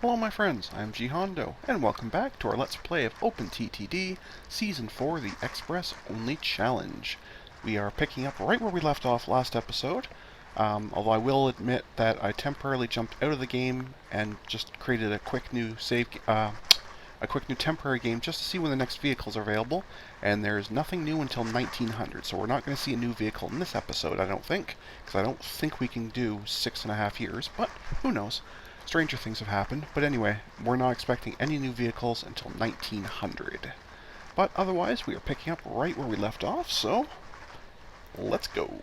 Hello my friends, I'm G Hondo, and welcome back to our Let's Play of OpenTTD Season 4, the Express Only Challenge. We are picking up right where we left off last episode, although I will admit that I temporarily jumped out of the game and just created a quick new temporary game just to see when the next vehicles are available, and there's nothing new until 1900, so we're not going to see a new vehicle in this episode, I don't think, because I don't think we can do 6.5 years, but who knows. Stranger things have happened, but anyway, we're not expecting any new vehicles until 1900. But otherwise, we are picking up right where we left off, so let's go.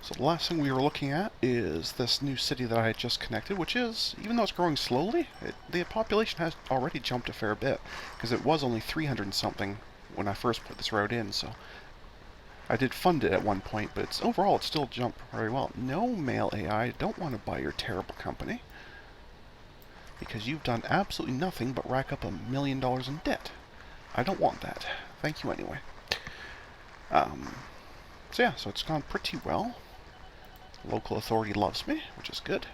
So the last thing we were looking at is this new city that I had just connected, which is, even though it's growing slowly, the population has already jumped a fair bit, because it was only 300 and something when I first put this route in, so I did fund it at one point, but overall it's still jumped very well. No, male AI, don't want to buy your terrible company, because you've done absolutely nothing but rack up $1 million in debt. I don't want that. Thank you anyway. So yeah, so it's gone pretty well. Local authority loves me, which is good.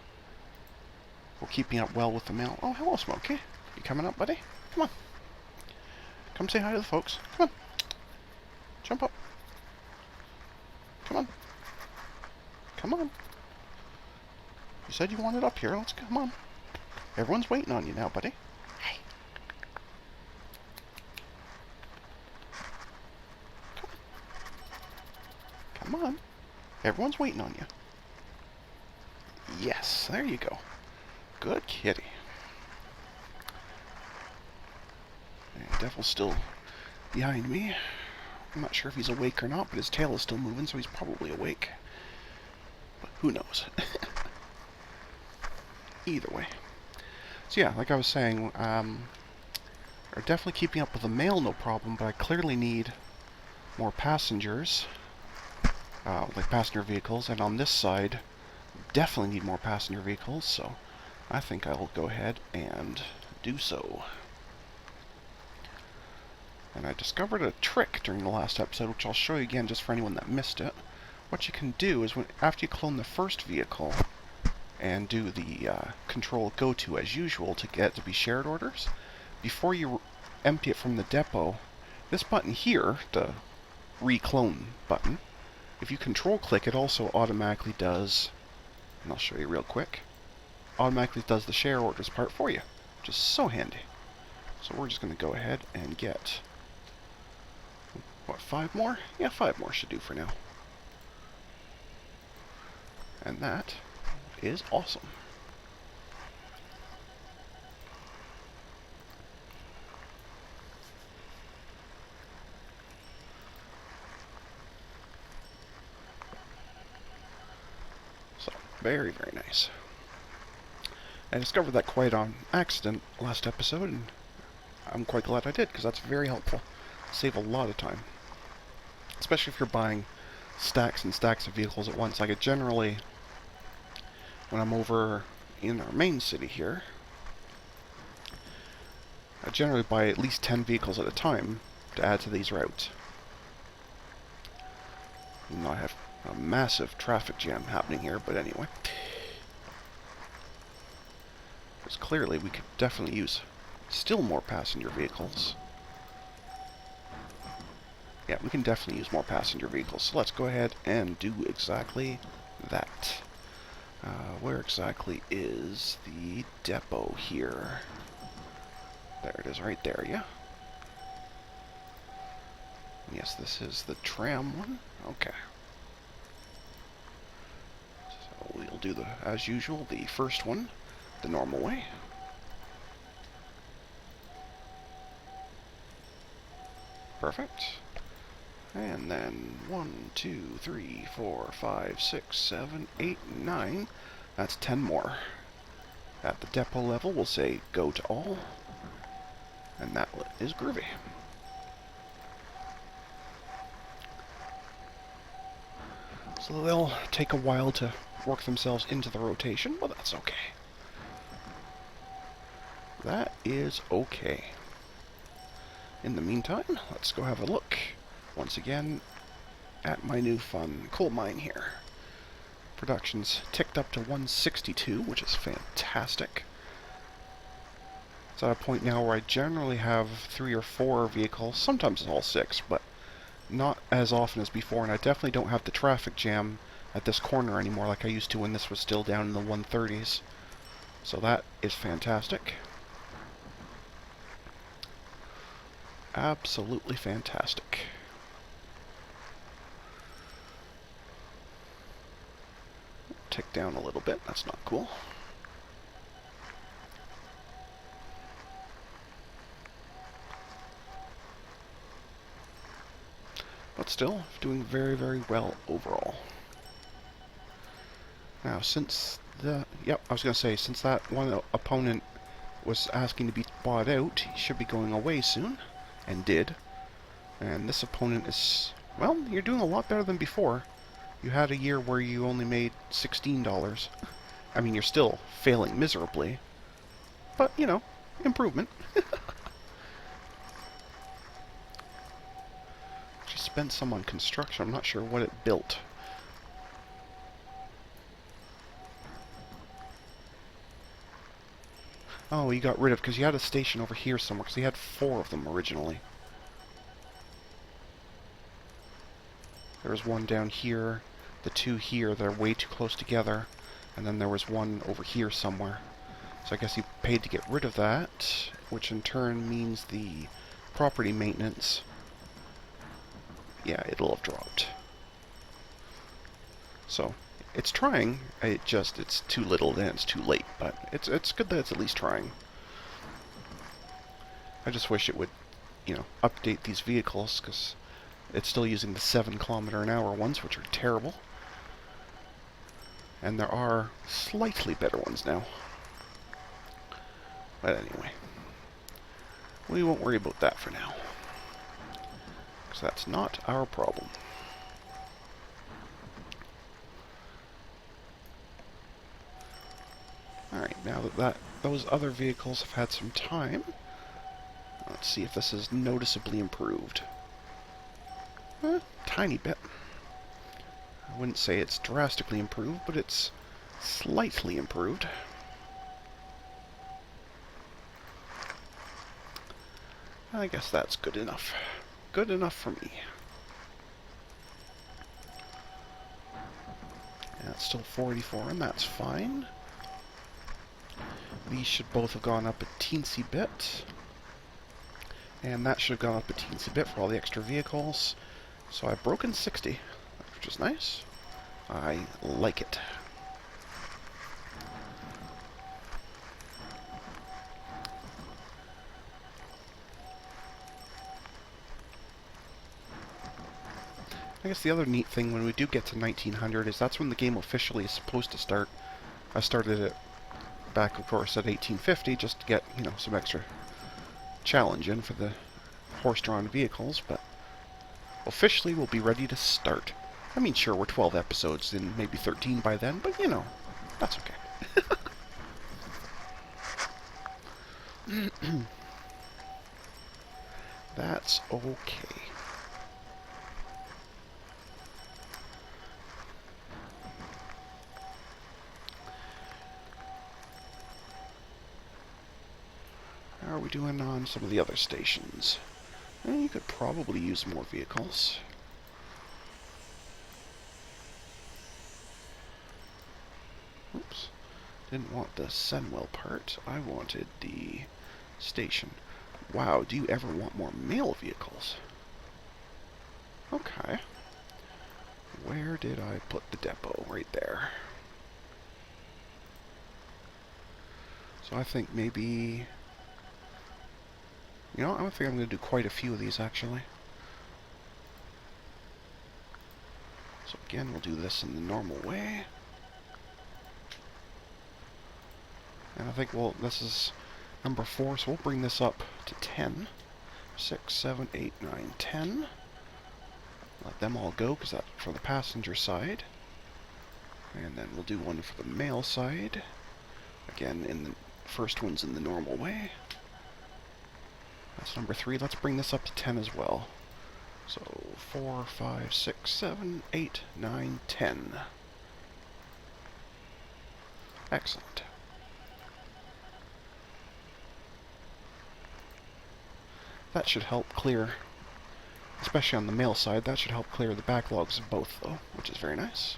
We're keeping up well with the mail. Oh, hello, Smokey. You coming up, buddy? Come on. Come say hi to the folks. Come on. Jump up. Come on. Come on. You said you wanted up here. Let's come on. Everyone's waiting on you now, buddy. Hey. Come on. Come on. Everyone's waiting on you. Yes, there you go. Good kitty. The devil's still behind me. I'm not sure if he's awake or not, but his tail is still moving, so he's probably awake. But who knows? Either way. So yeah, like I was saying, we're definitely keeping up with the mail, no problem, but I clearly need more passengers, like passenger vehicles, and on this side, definitely need more passenger vehicles, so I think I will go ahead and do so. And I discovered a trick during the last episode, which I'll show you again just for anyone that missed it. What you can do is, after you clone the first vehicle and do the control go to as usual to get it to be shared orders, before you empty it from the depot, this button here, the reclone button, if you control click, it also automatically does, and I'll show you real quick, automatically does the share orders part for you, which is so handy. So we're just going to go ahead and get, what, 5 more? Yeah, 5 more should do for now. And that is awesome. So, very, very nice. I discovered that quite on accident last episode, and I'm quite glad I did, because that's very helpful. Save a lot of time. Especially if you're buying stacks and stacks of vehicles at once. Like, it generally, when I'm over in our main city here, I generally buy at least 10 vehicles at a time to add to these routes. Even though I have a massive traffic jam happening here, but anyway. Because clearly we could definitely use still more passenger vehicles. Yeah, we can definitely use more passenger vehicles. So let's go ahead and do exactly that. Where exactly is the depot here? There it is, right there, yeah? Yes, this is the tram one. Okay. So we'll do, as usual, the first one the normal way. Perfect. And then 1, 2, 3, 4, 5, 6, 7, 8, 9. That's 10 more. At the depot level, we'll say go to all. And that is groovy. So they'll take a while to work themselves into the rotation, but that's okay. That is okay. In the meantime, let's go have a look, once again, at my new fun coal mine here. Production's ticked up to 162, which is fantastic. It's at a point now where I generally have 3 or 4 vehicles, sometimes it's all 6, but not as often as before, and I definitely don't have the traffic jam at this corner anymore like I used to when this was still down in the 130s. So that is fantastic. Absolutely fantastic. Tick down a little bit, that's not cool. But still, doing very, very well overall. Now, since the... Yep, I was going to say, since that one opponent was asking to be bought out, he should be going away soon, and did. And this opponent is... Well, you're doing a lot better than before. You had a year where you only made $16. I mean, you're still failing miserably. But, you know, improvement. Just spent some on construction. I'm not sure what it built. Oh, you got rid of, because you had a station over here somewhere, because he had 4 of them originally. There was one down here, the 2 here, they're way too close together, and then there was one over here somewhere. So I guess he paid to get rid of that, which in turn means the property maintenance, yeah, it'll have dropped. So, it's trying, it's too little and it's too late, but it's good that it's at least trying. I just wish it would, you know, update these vehicles, because it's still using the 7km/h ones, which are terrible. And there are slightly better ones now. But anyway, we won't worry about that for now, because that's not our problem. Alright, now that those other vehicles have had some time, let's see if this is noticeably improved. Tiny bit. I wouldn't say it's drastically improved, but it's slightly improved. I guess that's good enough. Good enough for me. Yeah, it's still 484, and that's fine. These should both have gone up a teensy bit. And that should have gone up a teensy bit for all the extra vehicles. So I've broken 60, which is nice. I like it. I guess the other neat thing when we do get to 1900 is that's when the game officially is supposed to start. I started it back, of course, at 1850 just to get, you know, some extra challenge in for the horse-drawn vehicles, but officially we'll be ready to start. I mean, sure, we're 12 episodes in, maybe 13 by then, but, you know, that's okay. That's okay. How are we doing on some of the other stations? You could probably use more vehicles. Oops. Didn't want the Senwell part. I wanted the station. Wow, do you ever want more mail vehicles? Okay. Where did I put the depot? Right there. So I think maybe... You know, I think I'm going to do quite a few of these, actually. So again, we'll do this in the normal way. And I think, well, this is number 4, so we'll bring this up to 10. 6, 7, 8, 9, 10. Let them all go, because that's for the passenger side. And then we'll do one for the mail side. Again, in the first one's in the normal way. That's number 3. Let's bring this up to 10 as well. So 4, 5, 6, 7, 8, 9, 10. Excellent. That should help clear, especially on the mail side, that should help clear the backlogs of both, though, which is very nice.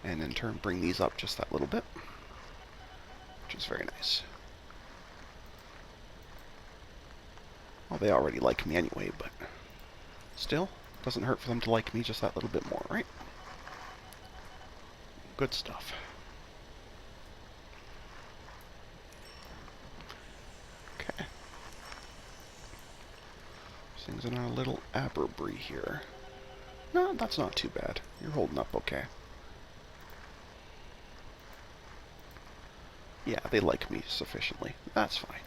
And in turn, bring these up just that little bit, which is very nice. Well, they already like me anyway, but still, doesn't hurt for them to like me just that little bit more, right? Good stuff. Okay. Things in our little Aberbree here. No, that's not too bad. You're holding up okay. Yeah, they like me sufficiently. That's fine.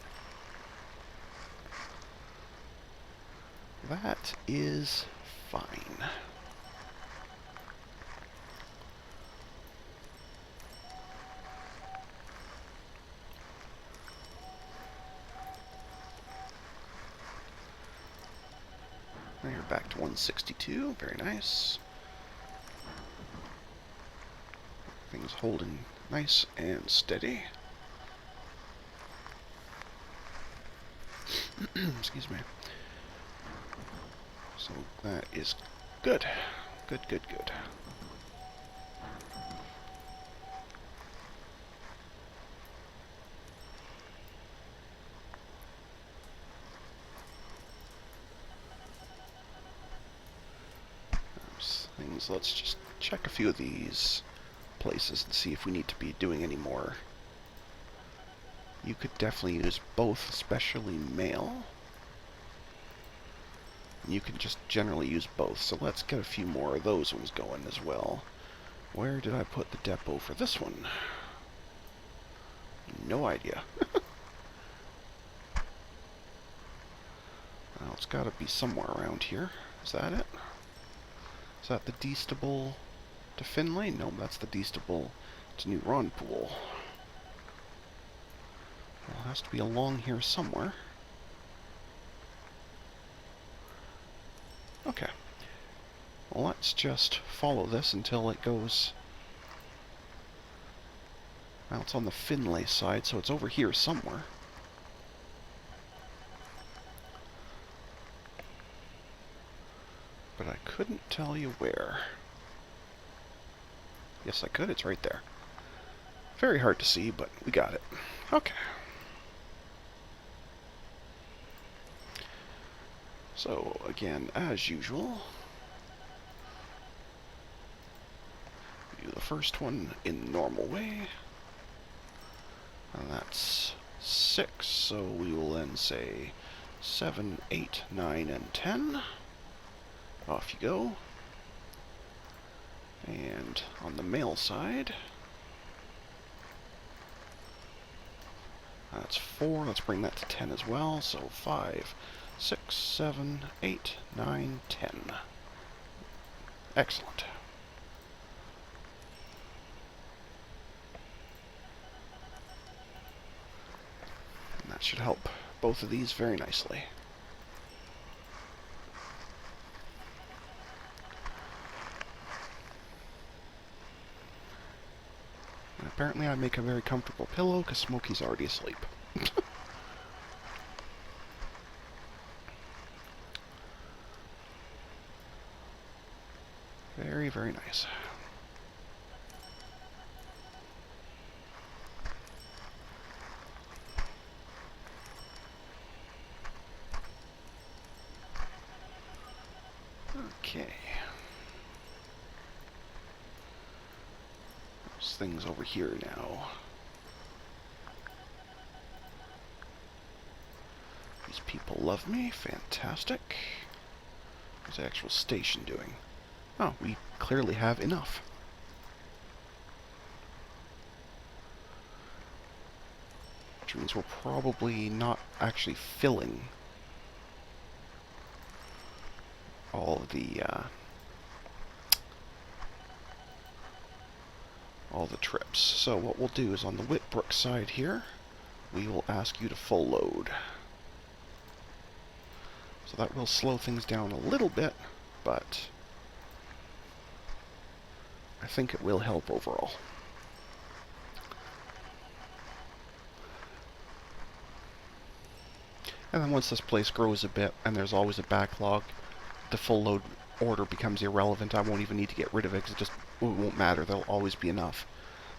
That is fine. Now you're back to 162. Very nice. Things holding nice and steady. Excuse me. So that is good. Good, good, good. Things, let's just check a few of these places and see if we need to be doing any more. You could definitely use both, especially mail. You can just generally use both, so let's get a few more of those ones going as well. Where did I put the depot for this one? No idea. Well, it's got to be somewhere around here. Is that it? Is that the D-stable to Finlay? No, that's the D-stable to New Ronpool. Well, it has to be along here somewhere. Okay. Well, let's just follow this until it goes... Well, it's on the Finlay side, so it's over here somewhere. But I couldn't tell you where. Yes, I could. It's right there. Very hard to see, but we got it. Okay. So, again, as usual, do the first one in the normal way. And that's 6, so we will then say 7, 8, 9, and 10. Off you go. And on the mail side, that's 4. Let's bring that to 10 as well. So 5, 6, 7, 8, 9, 10. Excellent. And that should help both of these very nicely. And apparently I make a very comfortable pillow because Smokey's already asleep. Very, very nice. Okay. There's things over here now. These people love me. Fantastic. What's the actual station doing? Oh, we clearly have enough. Which means we're probably not actually filling all the trips. So what we'll do is on the Whitbrook side here, we will ask you to full load. So that will slow things down a little bit, but I think it will help overall. And then once this place grows a bit, and there's always a backlog, the full load order becomes irrelevant. I won't even need to get rid of it, because it won't matter. There'll always be enough.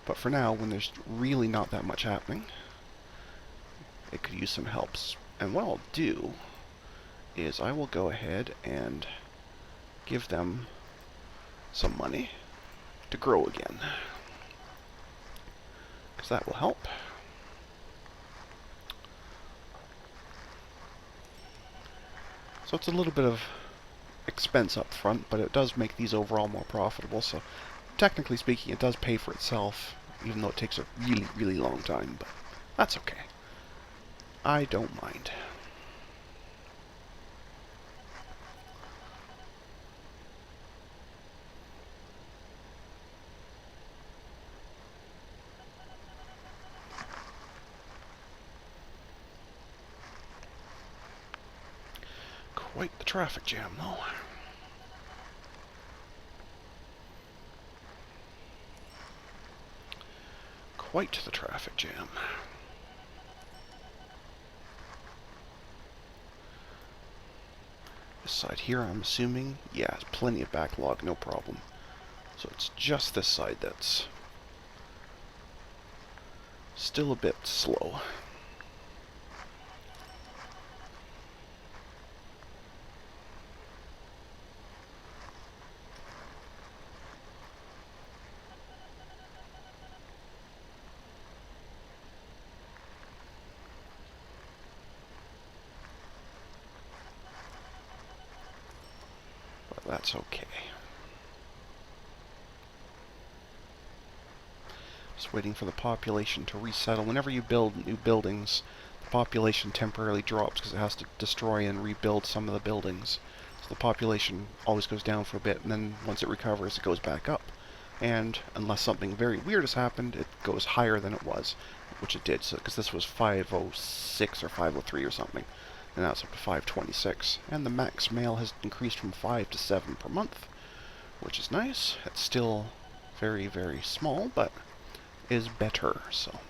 But for now, when there's really not that much happening, it could use some helps. And what I'll do is I will go ahead and give them some money to grow again, because that will help. So it's a little bit of expense up front, but it does make these overall more profitable. So technically speaking, it does pay for itself, even though it takes a really, really long time. But that's okay. I don't mind. Quite the traffic jam, though. Quite the traffic jam. This side here, I'm assuming, yeah, plenty of backlog, no problem. So it's just this side that's still a bit slow. That's okay. Just waiting for the population to resettle. Whenever you build new buildings, the population temporarily drops because it has to destroy and rebuild some of the buildings. So the population always goes down for a bit, and then once it recovers, it goes back up. And unless something very weird has happened, it goes higher than it was, which it did. So because this was 506 or 503 or something. And now it's up to 526. And the max mail has increased from 5 to 7 per month, which is nice. It's still very, very small, but is better, so.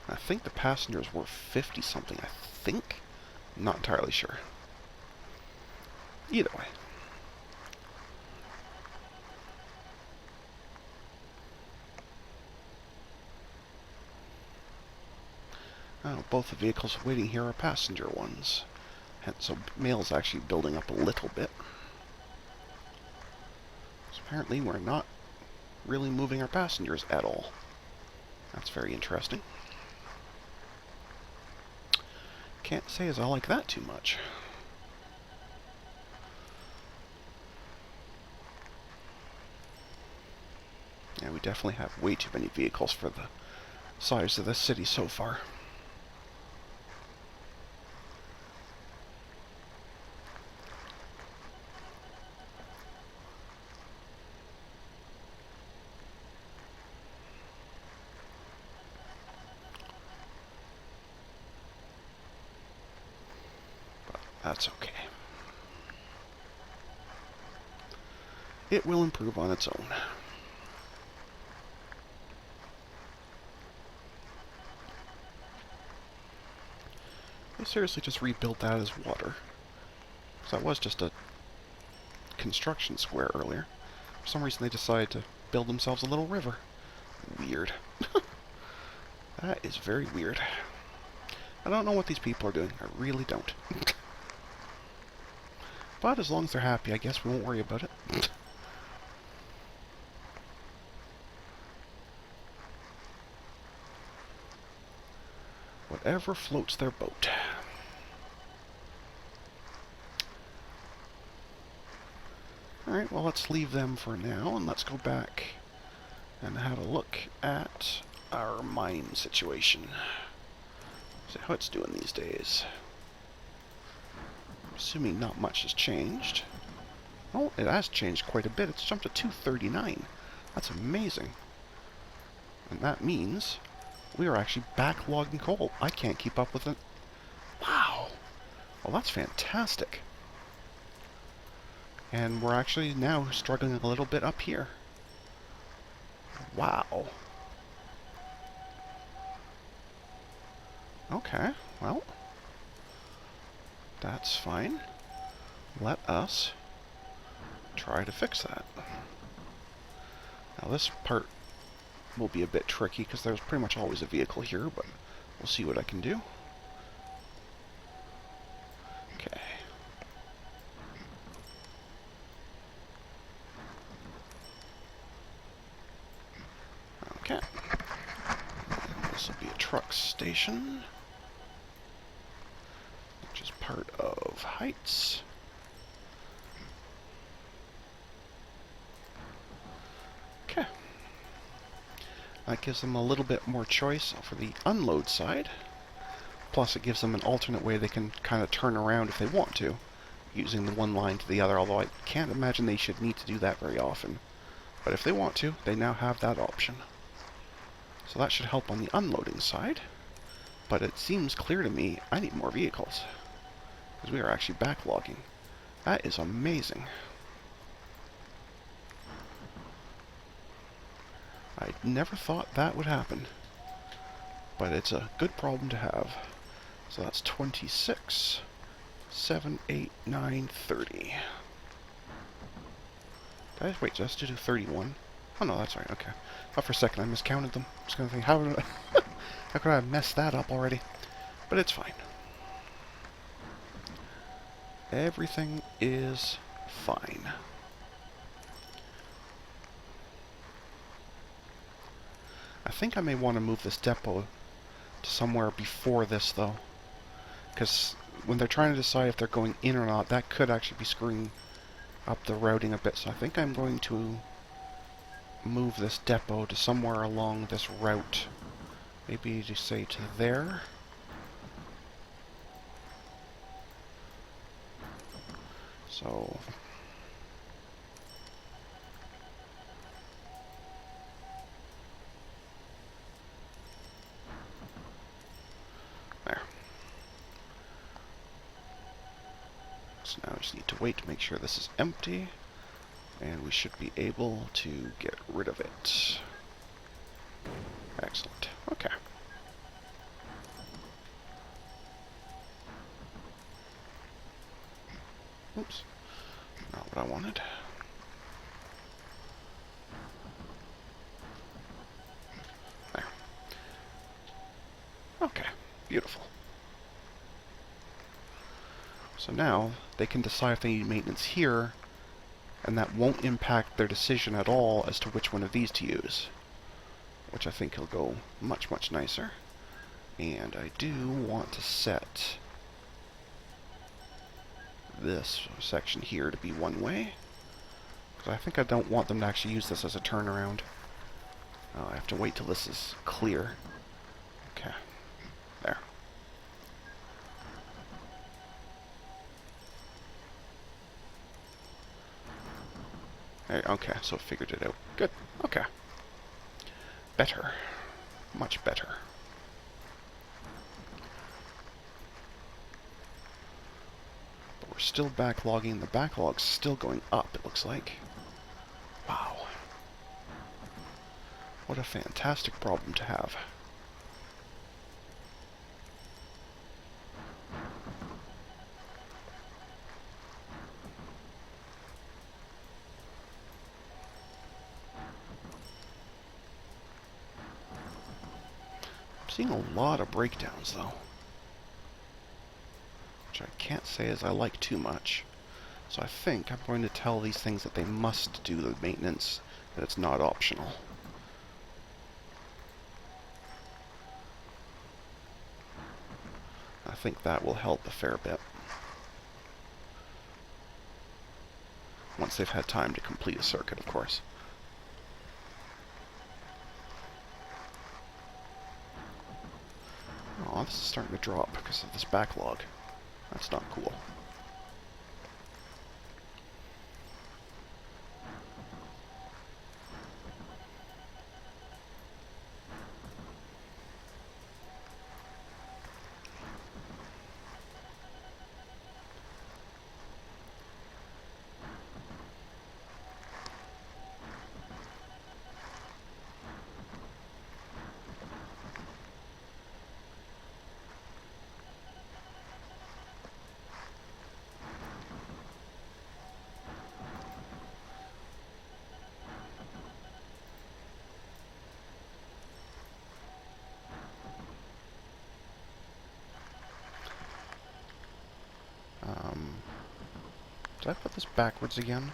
I think the passengers were 50-something, I think. I'm not entirely sure. Either way. Oh, both the vehicles waiting here are passenger ones. And so mail's actually building up a little bit. So apparently we're not really moving our passengers at all. That's very interesting. Can't say as I like that too much. Yeah, we definitely have way too many vehicles for the size of this city so far. That's okay. It will improve on its own. They seriously just rebuilt that as water. Because that was just a construction square earlier. For some reason they decided to build themselves a little river. Weird. That is very weird. I don't know what these people are doing. I really don't. But as long as they're happy, I guess we won't worry about it. Whatever floats their boat. Alright, well let's leave them for now, and let's go back and have a look at our mine situation. See how it's doing these days. Assuming not much has changed. Oh, it has changed quite a bit. It's jumped to 239. That's amazing. And that means we are actually backlogging coal. I can't keep up with it. Wow. Well, that's fantastic. And we're actually now struggling a little bit up here. Wow. Okay, well, that's fine. Let us try to fix that. Now this part will be a bit tricky because there's pretty much always a vehicle here, but we'll see what I can do. Okay. Okay. This will be a truck station, which is part of Heights. Okay. That gives them a little bit more choice for the unload side. Plus it gives them an alternate way they can kind of turn around if they want to, using the one line to the other, although I can't imagine they should need to do that very often. But if they want to, they now have that option. So that should help on the unloading side. But it seems clear to me I need more vehicles, because we are actually backlogging. That is amazing. I never thought that would happen, but it's a good problem to have. So that's 26, 7, 8, 9, 30. Wait, just to do 31? Oh no, that's right, okay. Thought for a second I miscounted them. I was gonna think, how could I have messed that up already? But it's fine. Everything is fine. I think I may want to move this depot to somewhere before this, though. Because when they're trying to decide if they're going in or not, that could actually be screwing up the routing a bit. So I think I'm going to move this depot to somewhere along this route. Maybe just say to there. So there. So now I just need to wait to make sure this is empty, and we should be able to get rid of it. Excellent. Okay. Oops. Not what I wanted. There. Okay. Beautiful. So now they can decide if they need maintenance here, and that won't impact their decision at all as to which one of these to use, which I think will go much, much nicer. And I do want to set this section here to be one way, because I think I don't want them to actually use this as a turnaround. I have to wait till this is clear. Okay, there. Okay, so I figured it out. Good, okay. Better. Much better. But we're still backlogging. The backlog's still going up, it looks like. Wow. What a fantastic problem to have. I'm seeing a lot of breakdowns, though, which I can't say as I like too much. So I think I'm going to tell these things that they must do the maintenance, that it's not optional. I think that will help a fair bit. Once they've had time to complete a circuit, of course. Oh, this is starting to drop because of this backlog. That's not cool. Did I put this backwards again?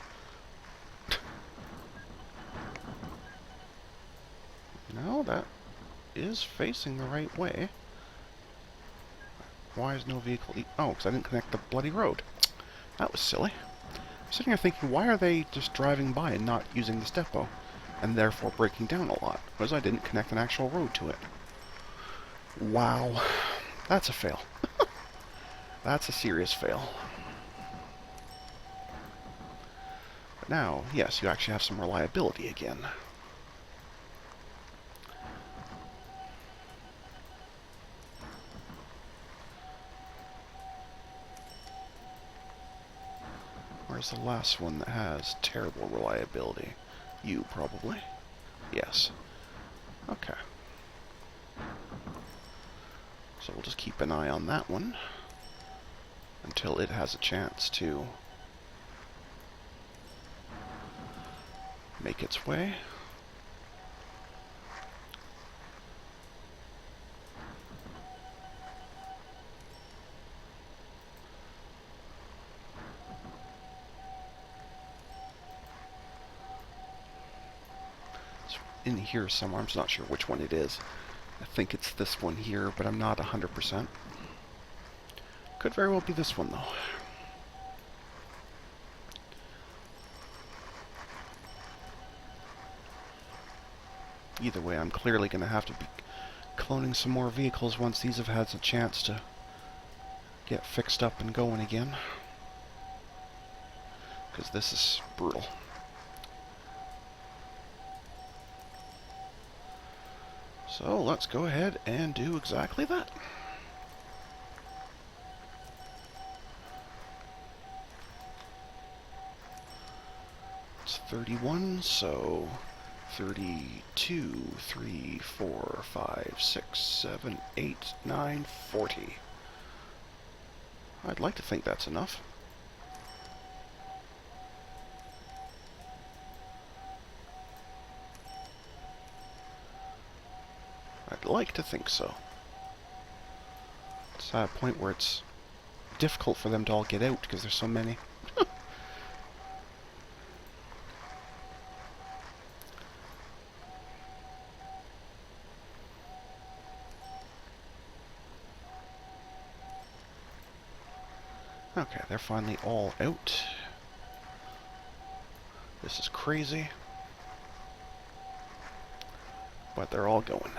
No, that is facing the right way. Why is no vehicle... Oh, because I didn't connect the bloody road. That was silly. I'm sitting here thinking, why are they just driving by and not using this depot? And therefore breaking down a lot. Because I didn't connect an actual road to it. Wow. That's a fail. That's a serious fail. But now, yes, you actually have some reliability again. Where's the last one that has terrible reliability? You, probably. Yes. Okay. So we'll just keep an eye on that one until it has a chance to make its way. It's in here somewhere. I'm just not sure which one it is. I think it's this one here, but I'm not 100%. Could very well be this one, though. Either way, I'm clearly going to have to be cloning some more vehicles once these have had a chance to get fixed up and going again. Because this is brutal. So let's go ahead and do exactly that. It's 31, so 32, 3, 4, 5, 6, 7, 8, 9, 40. I'd like to think that's enough. I'd like to think so. It's at a point where it's difficult for them to all get out because there's so many. Okay, they're finally all out. This is crazy. But they're all going.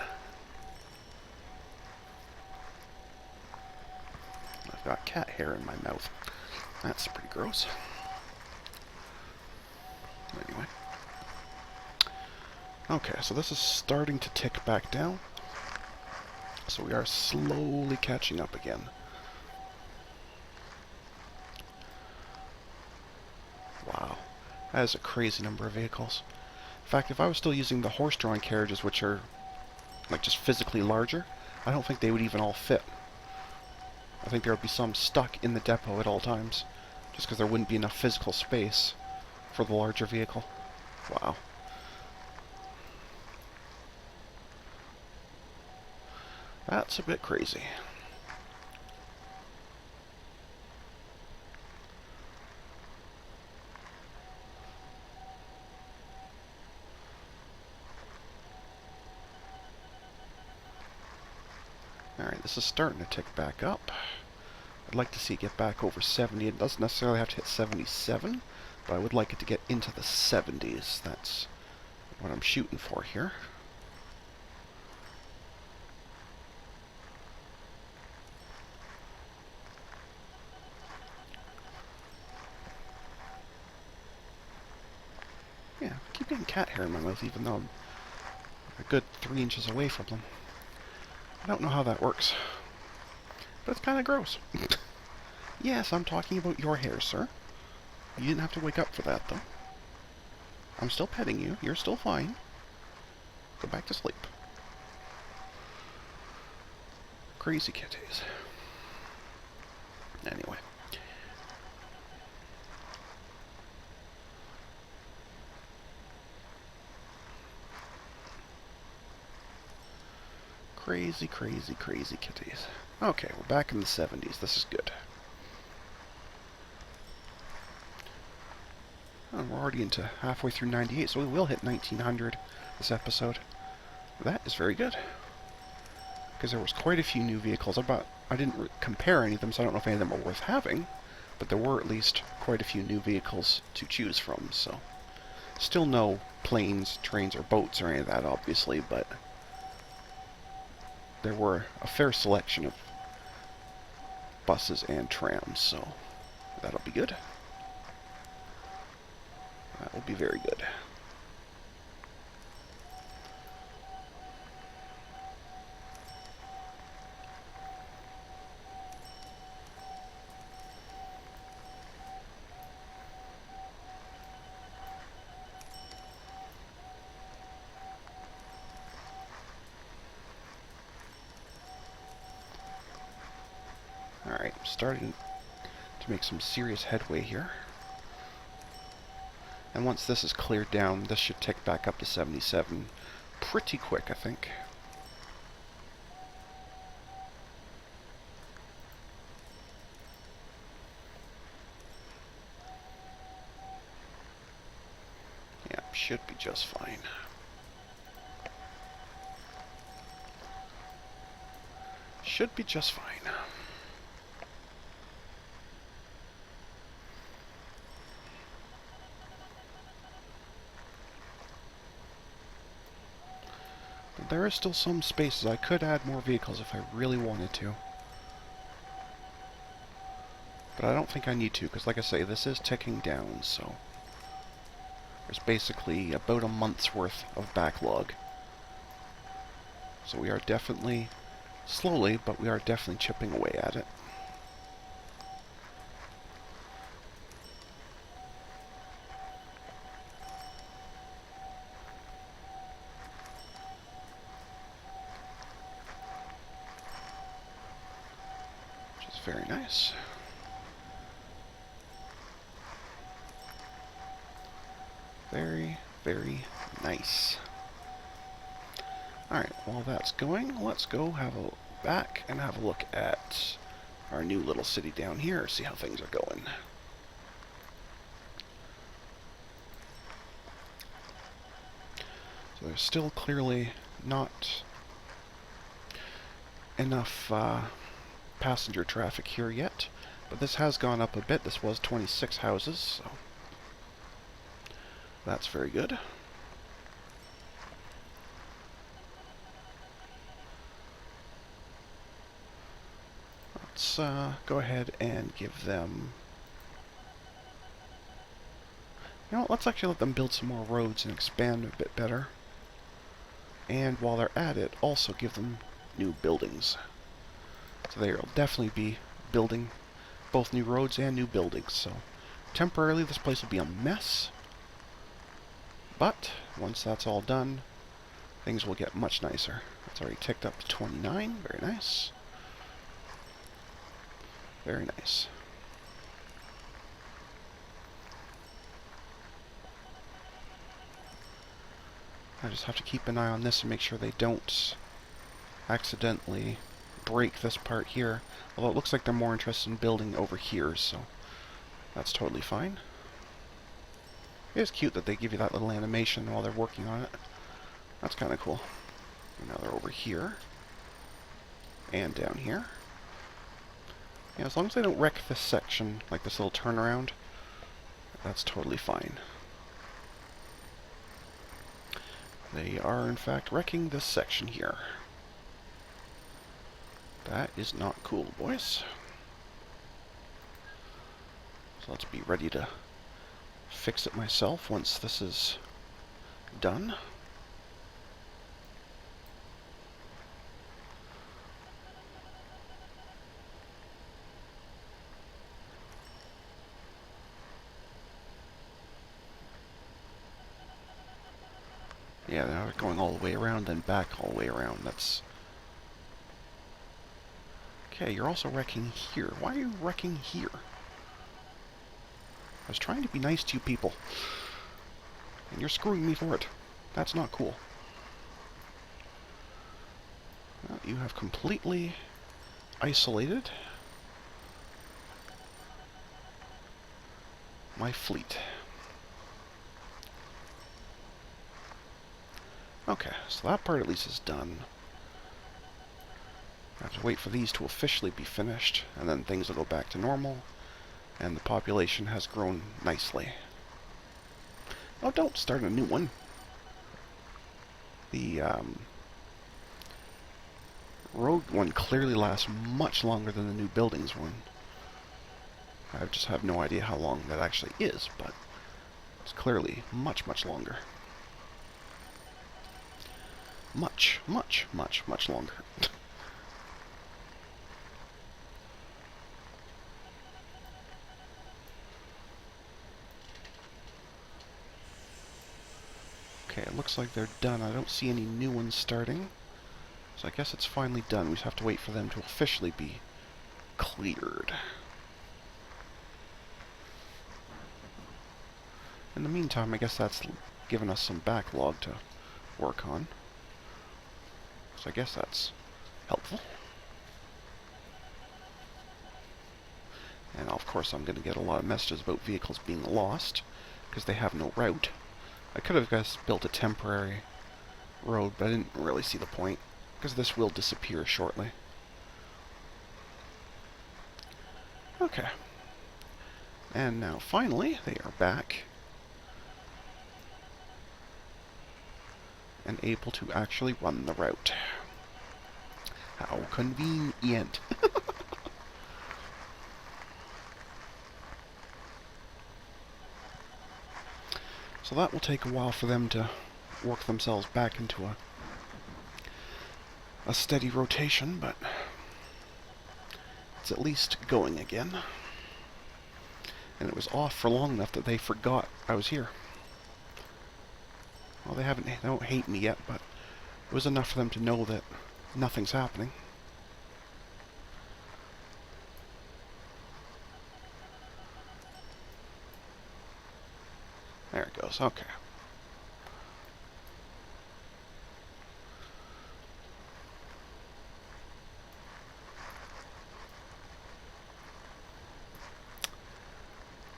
I've got cat hair in my mouth. That's pretty gross. Anyway. Okay, so this is starting to tick back down. So we are slowly catching up again. Wow. That is a crazy number of vehicles. In fact, if I was still using the horse-drawn carriages, which are like just physically larger, I don't think they would even all fit. I think there would be some stuck in the depot at all times, just because there wouldn't be enough physical space for the larger vehicle. Wow. That's a bit crazy. Alright, this is starting to tick back up. I'd like to see it get back over 70. It doesn't necessarily have to hit 77, but I would like it to get into the 70s. That's what I'm shooting for here. Yeah, I keep getting cat hair in my mouth even though I'm a good 3 inches away from them. I don't know how that works, but it's kind of gross. Yes, I'm talking about your hair, sir. You didn't have to wake up for that, though. I'm still petting you. You're still fine. Go back to sleep. Crazy kitties. Anyway. Crazy, crazy, crazy kitties. Okay, we're back in the 70s. This is good. Oh, we're already into halfway through 98, so we will hit 1900 this episode. That is very good. Because there was quite a few new vehicles. I didn't compare any of them, so I don't know if any of them are worth having. But there were at least quite a few new vehicles to choose from, so... Still no planes, trains, or boats or any of that, obviously, but... There were a fair selection of buses and trams, so... That'll be good. That will be very good. Alright, starting to make some serious headway here. And once this is cleared down, this should tick back up to 77 pretty quick, I think. Yeah, should be just fine. Should be just fine. There is still some spaces. I could add more vehicles if I really wanted to. But I don't think I need to, because like I say, this is ticking down, so... There's basically about a month's worth of backlog. So we are definitely, slowly, but we are definitely chipping away at it. Very nice. Very, very nice. Alright, while that's going, let's go have a back and have a look at our new little city down here, see how things are going. So there's still clearly not enough passenger traffic here yet, but this has gone up a bit. This was 26 houses, so that's very good. Let's go ahead and give them... You know what, let's actually let them build some more roads and expand a bit better. And while they're at it, also give them new buildings. So they'll definitely be building both new roads and new buildings. So temporarily this place will be a mess. But once that's all done, things will get much nicer. It's already ticked up to 29. Very nice. Very nice. I just have to keep an eye on this and make sure they don't accidentally break this part here. Although it looks like they're more interested in building over here, so that's totally fine. It is cute that they give you that little animation while they're working on it. That's kind of cool. And now they're over here. And down here. Yeah, as long as they don't wreck this section, like this little turnaround, that's totally fine. They are, in fact, wrecking this section here. That is not cool, boys. So let's be ready to fix it myself once this is done. Yeah, now they're going all the way around, then back all the way around. That's... Okay, you're also wrecking here. Why are you wrecking here? I was trying to be nice to you people. And you're screwing me for it. That's not cool. Well, you have completely isolated my fleet. Okay, so that part at least is done. I have to wait for these to officially be finished, and then things will go back to normal, and the population has grown nicely. Oh, don't start a new one. The road one clearly lasts much longer than the new buildings one. I just have no idea how long that actually is, but it's clearly much, much longer. Much, much, much, much longer. Okay, it looks like they're done. I don't see any new ones starting. So I guess it's finally done. We just have to wait for them to officially be cleared. In the meantime, I guess that's given us some backlog to work on. So I guess that's helpful. And of course I'm going to get a lot of messages about vehicles being lost, because they have no route. I could have just built a temporary road, but I didn't really see the point, because this will disappear shortly. Okay. And now finally, they are back and able to actually run the route. How convenient. So that will take a while for them to work themselves back into a steady rotation, but it's at least going again. And it was off for long enough that they forgot I was here. Well, they don't hate me yet, but it was enough for them to know that nothing's happening. There it goes, okay.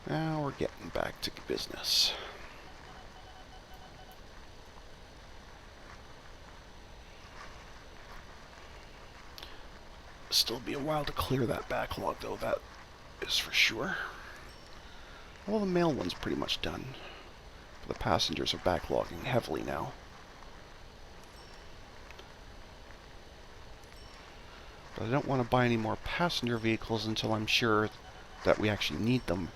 Now we're getting back to business. Still be a while to clear that backlog, though, that is for sure. Well, the mail one's pretty much done. The passengers are backlogging heavily now. But I don't want to buy any more passenger vehicles until I'm sure that we actually need them.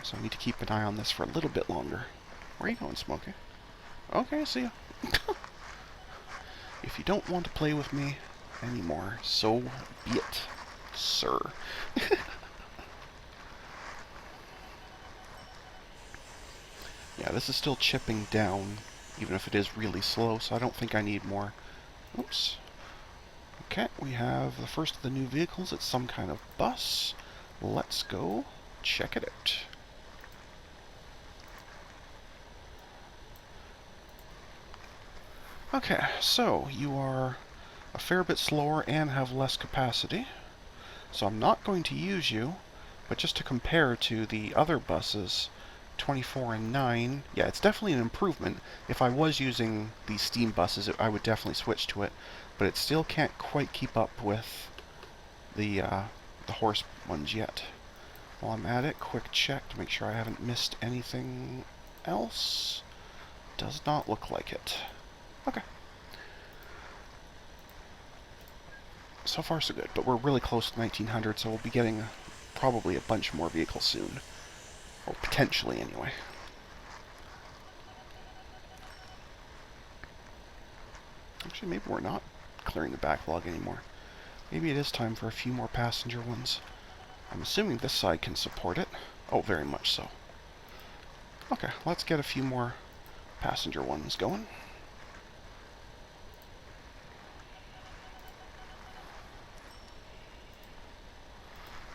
So I need to keep an eye on this for a little bit longer. Where are you going, Smokey? Okay, see ya. If you don't want to play with me anymore, so be it, sir. Yeah, this is still chipping down, even if it is really slow, so I don't think I need more. Oops. Okay, we have the first of the new vehicles. It's some kind of bus. Let's go check it out. Okay, so you are a fair bit slower and have less capacity. So I'm not going to use you, but just to compare to the other buses, 24 and 9, yeah, it's definitely an improvement. If I was using these steam buses, I would definitely switch to it, but it still can't quite keep up with the horse ones yet. While I'm at it, quick check to make sure I haven't missed anything else. Does not look like it. Okay. So far so good, but we're really close to 1900, so we'll be getting probably a bunch more vehicles soon. Or potentially, anyway. Actually, maybe we're not clearing the backlog anymore. Maybe it is time for a few more passenger ones. I'm assuming this side can support it. Oh, very much so. Okay, let's get a few more passenger ones going.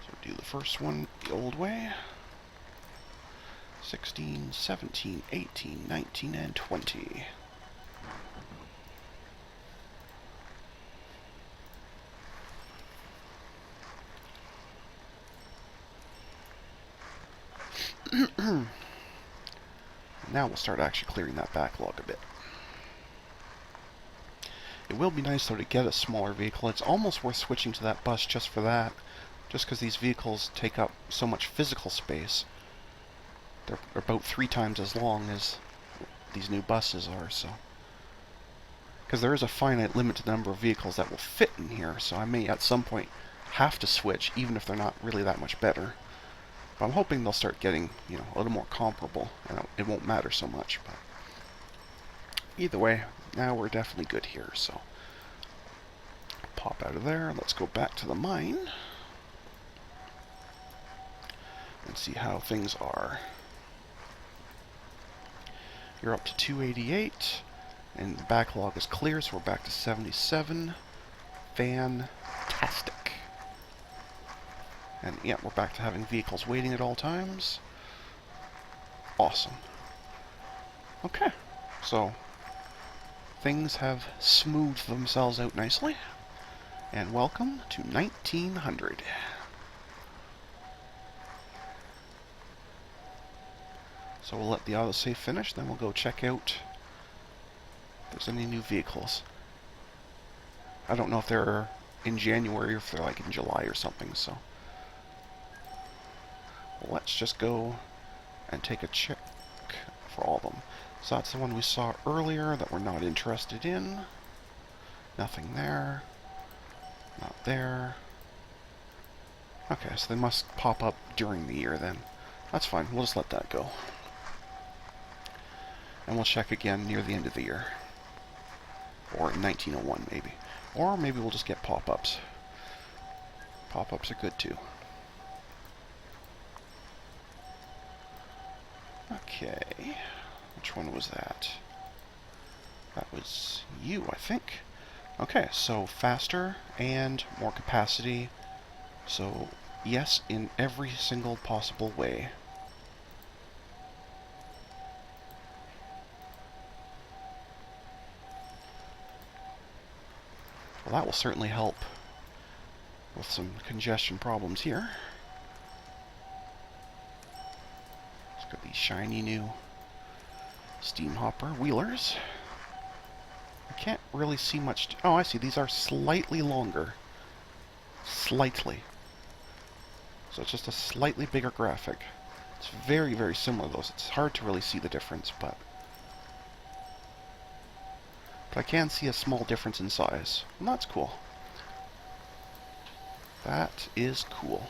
So do the first one the old way. 16, 17, 18, 19, and 20. Now we'll start actually clearing that backlog a bit. It will be nice, though, to get a smaller vehicle. It's almost worth switching to that bus just for that, just because these vehicles take up so much physical space. They're about 3 times as long as these new buses are, so... Because there is a finite limit to the number of vehicles that will fit in here, so I may at some point have to switch, even if they're not really that much better. But I'm hoping they'll start getting, you know, a little more comparable, and it won't matter so much. But either way, now we're definitely good here, so pop out of there. Let's go back to the mine and see how things are. You're up to 288, and the backlog is clear, so we're back to 77. Fantastic. And yeah, we're back to having vehicles waiting at all times. Awesome. Okay, so things have smoothed themselves out nicely. And welcome to 1900. So we'll let the autosave finish, then we'll go check out if there's any new vehicles. I don't know if they're in January or if they're like in July or something, so... Let's just go and take a check for all of them. So that's the one we saw earlier that we're not interested in. Nothing there. Not there. Okay, so they must pop up during the year then. That's fine, we'll just let that go. And we'll check again near the end of the year. Or in 1901 maybe. Or maybe we'll just get pop-ups. Pop-ups are good too. Okay, which one was that? That was you, I think. Okay, so faster and more capacity. So, yes, in every single possible way. Well, that will certainly help with some congestion problems here. Got these shiny new steam hopper wheelers. I can't really see much. Oh, I see. These are slightly longer. Slightly. So it's just a slightly bigger graphic. It's very, very similar, though. It's hard to really see the difference, but I can see a small difference in size. And that's cool. That is cool.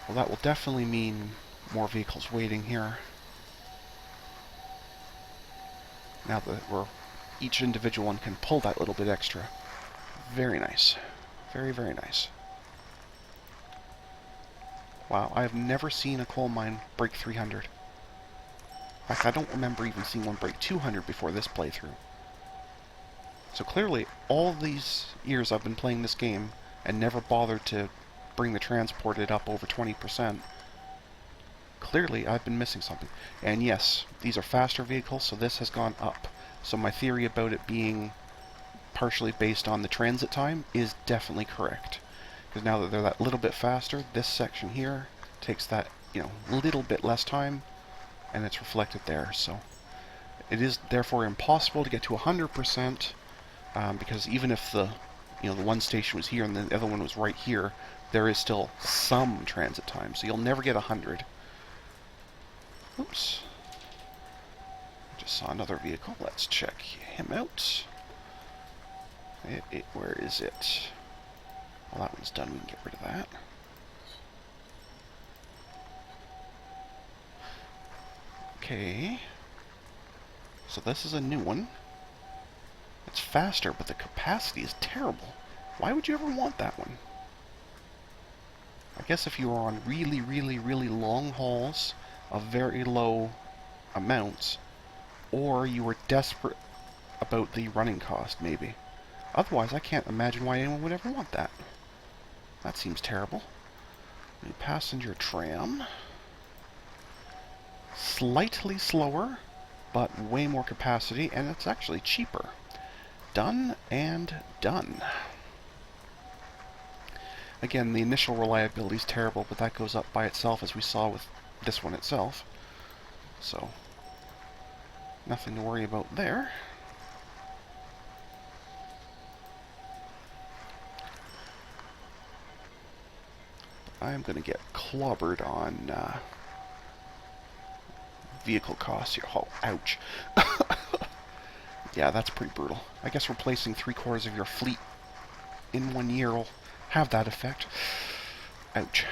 Well, that will definitely mean more vehicles waiting here. Now that each individual one can pull that little bit extra. Very nice. Very, very nice. Wow, I have never seen a coal mine break 300. In fact, I don't remember even seeing one break 200 before this playthrough. So clearly, all these years I've been playing this game and never bothered to bring the transported up over 20%. Clearly, I've been missing something. And yes, these are faster vehicles, so this has gone up. So my theory about it being partially based on the transit time is definitely correct. Because now that they're that little bit faster, this section here takes that, you know, little bit less time, and it's reflected there. So it is therefore impossible to get to 100%, because even if the one station was here and the other one was right here, there is still some transit time, so you'll never get 100. Oops. Just saw another vehicle. Let's check him out. Where is it? Well, that one's done. We can get rid of that. Okay. So this is a new one. It's faster, but the capacity is terrible. Why would you ever want that one? I guess if you were on really, really, really long hauls of very low amounts, or you were desperate about the running cost, maybe. Otherwise, I can't imagine why anyone would ever want that. That seems terrible. New passenger tram. Slightly slower, but way more capacity, and it's actually cheaper. Done and done. Again, the initial reliability is terrible, but that goes up by itself, as we saw with this one itself. So, nothing to worry about there. I'm going to get clobbered on vehicle costs here. Oh, ouch. Yeah, that's pretty brutal. I guess replacing 3/4 of your fleet in 1 year will have that effect. Ouch.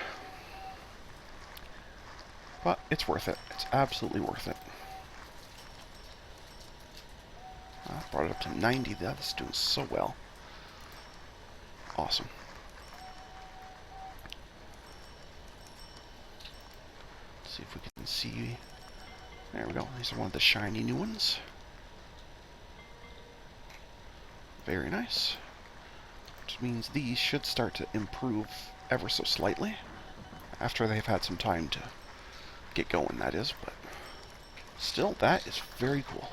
But it's worth it. It's absolutely worth it. I brought it up to 90. That's doing so well. Awesome. Let's see if we can see. There we go. These are one of the shiny new ones. Very nice. Which means these should start to improve ever so slightly. After they've had some time to get going, that is. But still, that is very cool.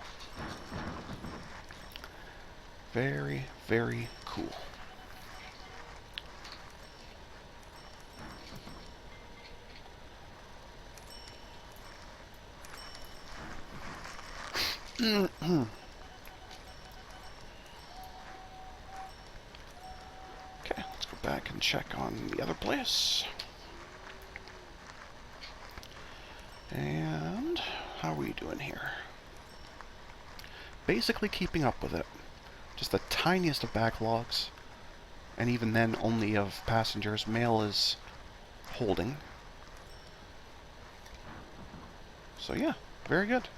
Very, very cool. Okay, let's go back and check on the other place. And how are we doing here? Basically keeping up with it. Just the tiniest of backlogs, and even then only of passengers. Mail is holding. So yeah, very good.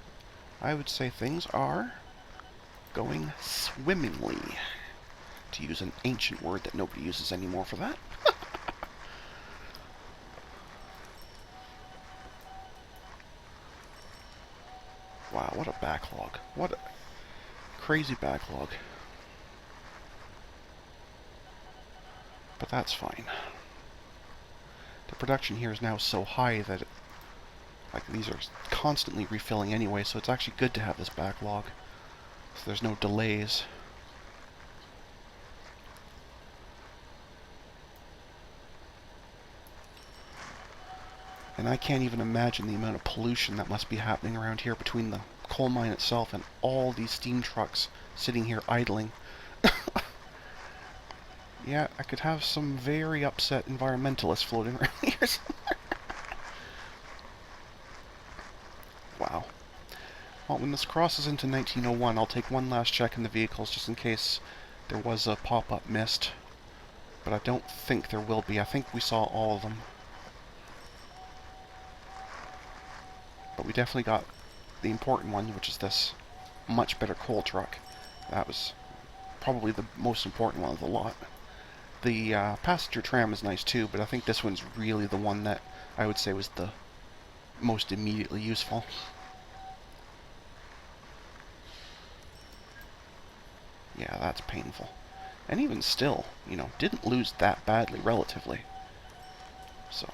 I would say things are going swimmingly, to use an ancient word that nobody uses anymore for that. Wow, what a backlog. What a crazy backlog. But that's fine. The production here is now so high that these are constantly refilling anyway, so it's actually good to have this backlog. So there's no delays. And I can't even imagine the amount of pollution that must be happening around here between the coal mine itself and all these steam trucks sitting here idling. Yeah, I could have some very upset environmentalists floating around here somewhere. Wow. Well, when this crosses into 1901, I'll take one last check in the vehicles just in case there was a pop-up missed. But I don't think there will be. I think we saw all of them. But we definitely got the important one, which is this much better coal truck. That was probably the most important one of the lot. The passenger tram is nice too, but I think this one's really the one that I would say was the most immediately useful. Yeah, that's painful. And even still, you know, didn't lose that badly relatively. So,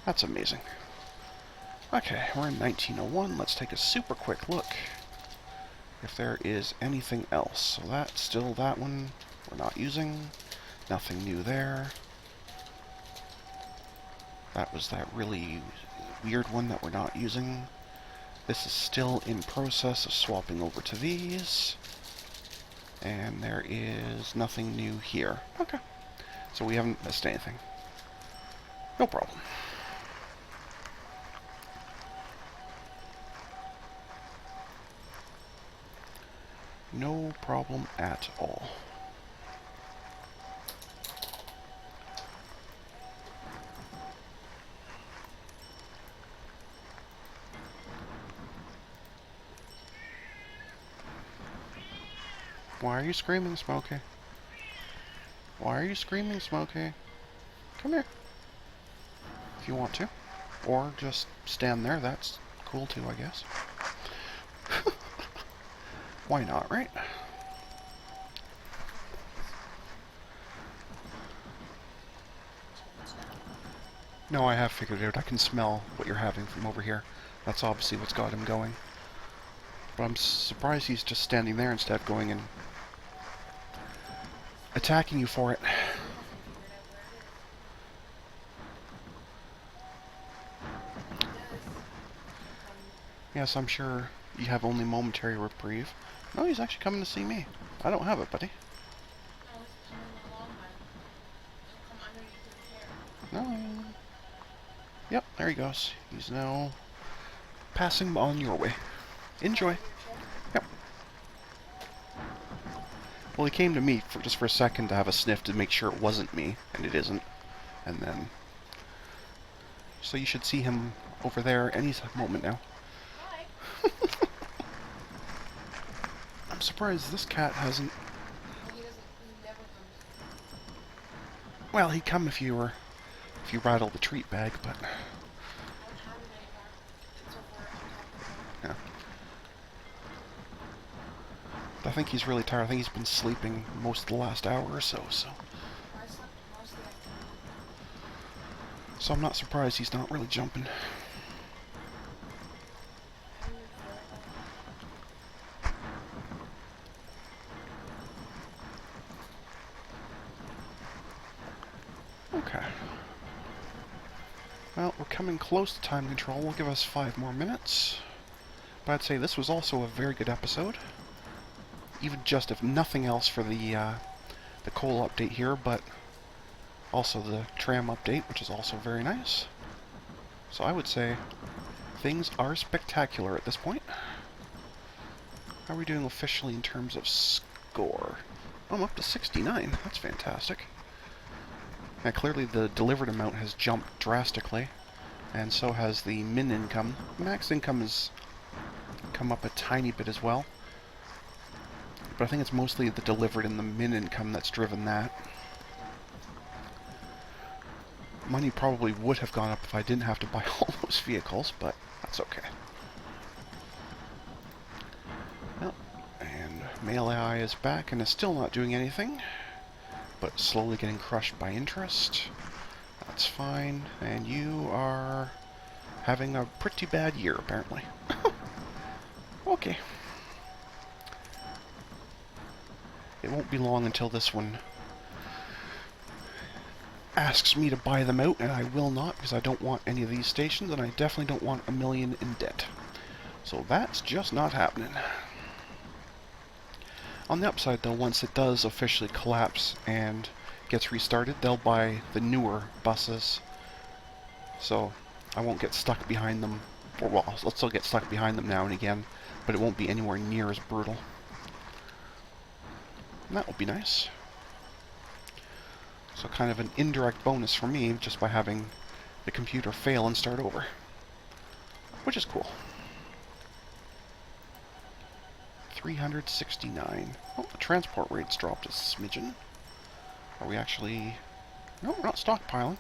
that's amazing. Okay, we're in 1901. Let's take a super quick look if there is anything else. So that's still that one we're not using. Nothing new there. That was that really weird one that we're not using. This is still in process of swapping over to these. And there is nothing new here. Okay. So we haven't missed anything. No problem. No problem at all. Why are you screaming, Smokey? Why are you screaming, Smokey? Come here. If you want to. Or just stand there, that's cool too, I guess. Why not, right? No, I have figured it out. I can smell what you're having from over here. That's obviously what's got him going. But I'm surprised he's just standing there instead of going and attacking you for it. Yes, I'm sure you have only momentary reprieve. No, he's actually coming to see me. I don't have it, buddy. Yep, there he goes. He's now passing on your way. Enjoy. Yep. Well, he came to me for just for a second to have a sniff to make sure it wasn't me, and it isn't. And then... So you should see him over there any moment now. I'm surprised this cat hasn't... Well, he'd come if you rattle the treat bag, but... Yeah. I think he's really tired. I think he's been sleeping most of the last hour or so, so I'm not surprised he's not really jumping. Okay. Well, we're coming close to time control. We'll give us 5 more minutes. But I'd say this was also a very good episode. Even just if nothing else for the coal update here, but also the tram update, which is also very nice. So I would say things are spectacular at this point. How are we doing officially in terms of score? Oh, I'm up to 69. That's fantastic. Now, clearly the delivered amount has jumped drastically, and so has the min income. Max income has come up a tiny bit as well, but I think it's mostly the delivered and the min income that's driven that. Money probably would have gone up if I didn't have to buy all those vehicles, but that's okay. Well, and Mail AI is back and is still not doing anything, but slowly getting crushed by interest. That's fine. And you are having a pretty bad year, apparently. Okay. It won't be long until this one asks me to buy them out, and I will not, because I don't want any of these stations, and I definitely don't want $1 million in debt. So that's just not happening. On the upside, though, once it does officially collapse and gets restarted, they'll buy the newer buses. So I won't get stuck behind them. Or, well, I'll still get stuck behind them now and again, but it won't be anywhere near as brutal. And that will be nice. So kind of an indirect bonus for me, just by having the computer fail and start over. Which is cool. 369. Oh, the transport rate's dropped a smidgen. Are we actually... No, we're not stockpiling.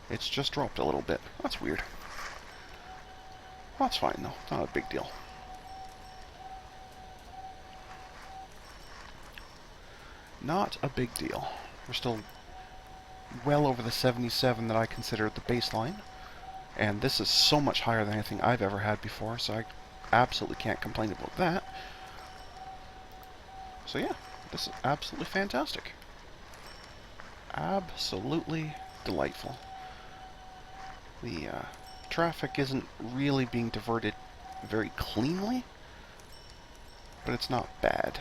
It's just dropped a little bit. That's weird. Well, that's fine, though. Not a big deal. Not a big deal. We're still well over the 77 that I consider the baseline. And this is so much higher than anything I've ever had before, so I absolutely can't complain about that. So yeah, this is absolutely fantastic. Absolutely delightful. The traffic isn't really being diverted very cleanly, but it's not bad.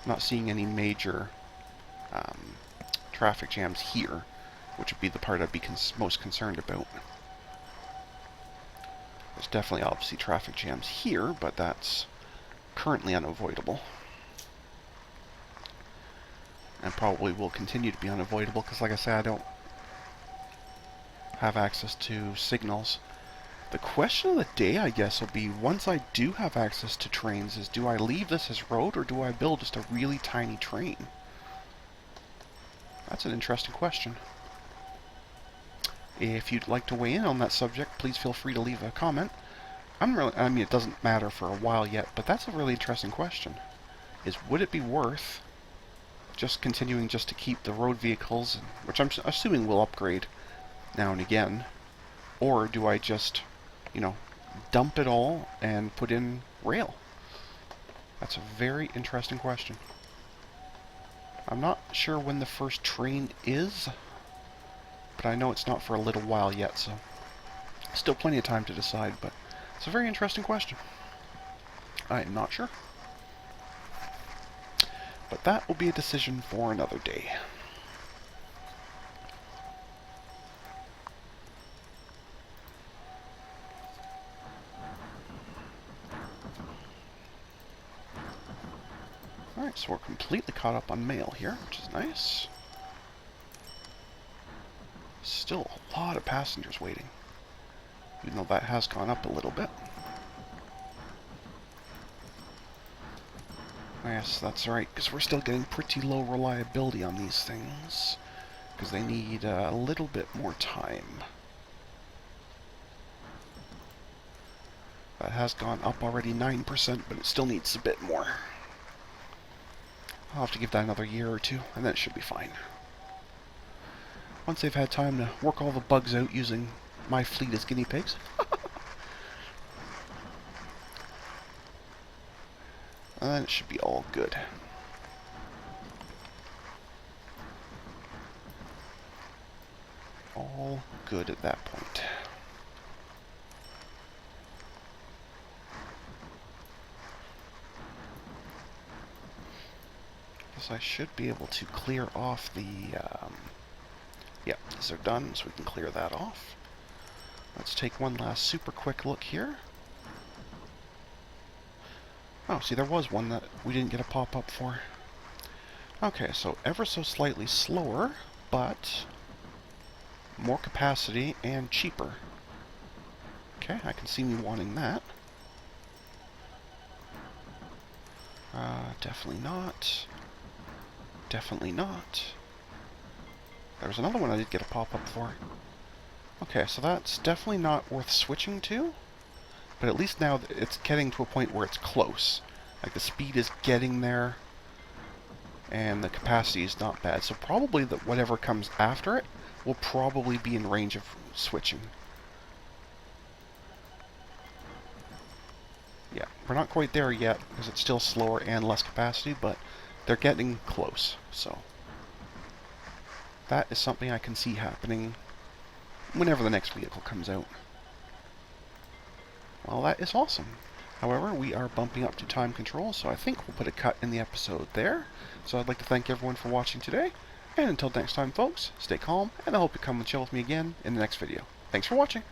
I'm not seeing any major traffic jams here, which would be the part I'd be most concerned about. There's definitely obviously traffic jams here, but that's currently unavoidable. And probably will continue to be unavoidable, because like I said, I don't have access to signals. The question of the day, I guess, will be, once I do have access to trains, is do I leave this as road, or do I build just a really tiny train? That's an interesting question. If you'd like to weigh in on that subject, please feel free to leave a comment. I mean, it doesn't matter for a while yet, but that's a really interesting question. Would it be worth just continuing just to keep the road vehicles, which I'm assuming will upgrade now and again, or do I just, you know, dump it all and put in rail? That's a very interesting question. I'm not sure when the first train is, but I know it's not for a little while yet, so still plenty of time to decide, but it's a very interesting question. I am not sure. But that will be a decision for another day. Alright, so we're completely caught up on mail here, which is nice. Still a lot of passengers waiting, even though that has gone up a little bit. Yes, that's right, because we're still getting pretty low reliability on these things, because they need a little bit more time. That has gone up already 9%, but it still needs a bit more. I'll have to give that another year or two, and then it should be fine. Once they've had time to work all the bugs out using my fleet as guinea pigs. And then it should be all good. All good at that point. I should be able to clear off the... yeah, these are done, so we can clear that off. Let's take one last super quick look here. Oh, see, there was one that we didn't get a pop-up for. Okay, so ever so slightly slower, but more capacity and cheaper. Okay, I can see me wanting that. Definitely not. Definitely not. There was another one I did get a pop-up for. Okay, so that's definitely not worth switching to, but at least now it's getting to a point where it's close. Like, the speed is getting there, and the capacity is not bad. So probably whatever comes after it will probably be in range of switching. Yeah, we're not quite there yet, because it's still slower and less capacity, but they're getting close, so that is something I can see happening whenever the next vehicle comes out. Well, that is awesome. However, we are bumping up to time control, so I think we'll put a cut in the episode there. So I'd like to thank everyone for watching today, and until next time, folks, stay calm, and I hope you come and chill with me again in the next video. Thanks for watching!